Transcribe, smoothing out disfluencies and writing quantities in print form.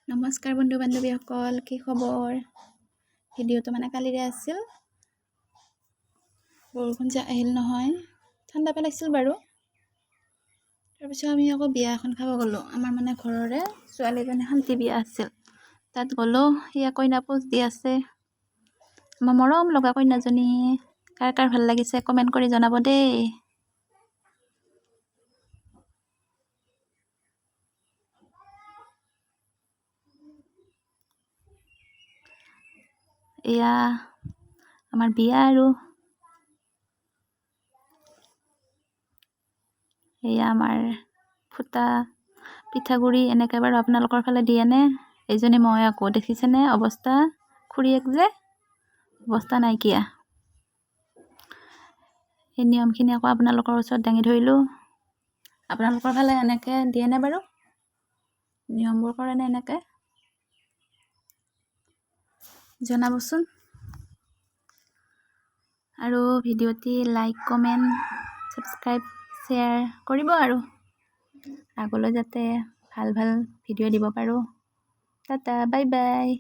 নমস্কাৰ বন্ধু বান্ধৱীসকল, কি খবৰ? ভিডিঅ'টো কালিৰে আছিল। বৰষুণ যে আহিল নহয়, ঠাণ্ডা পেলাইছিল বাৰু। তাৰপিছত আমি আকৌ বিয়া এখন খাব গ'লোঁ। আমাৰ ঘৰৰে ছোৱালীজনী শান্তি বিয়া আছিল। তাত গ'লোঁ, সেয়া কইনা পোজ দি আছে। আমাৰ মৰম লগা কইনাজনী। কাৰ কাৰ ভাল লাগিছে কমেণ্ট কৰি জনাব দেই। এয়া আমাৰ বিয়া আৰু এয়া আমাৰ ফুটা পিঠাগুড়ি এনেকৈ বাৰু আপোনালোকৰ ফালে দিয়েনে? এইজনী মই আকৌ দেখিছেনে অৱস্থা? খুৰীয়েক যে অৱস্থা নাইকিয়া। এই নিয়মখিনি আকৌ আপোনালোকৰ ওচৰত দাঙি ধৰিলোঁ। আপোনালোকৰ ফালে এনেকৈ দিয়েনে বাৰু? নিয়মবোৰ কৰেনে এনেকৈ? জনাবচোন। আৰু ভিডিঅ'টি লাইক কমেণ্ট ছাবস্ক্ৰাইব শ্বেয়াৰ কৰিব আৰু আগলৈ যাতে ভাল ভাল ভিডিঅ' দিব পাৰোঁ। Tata bye bye.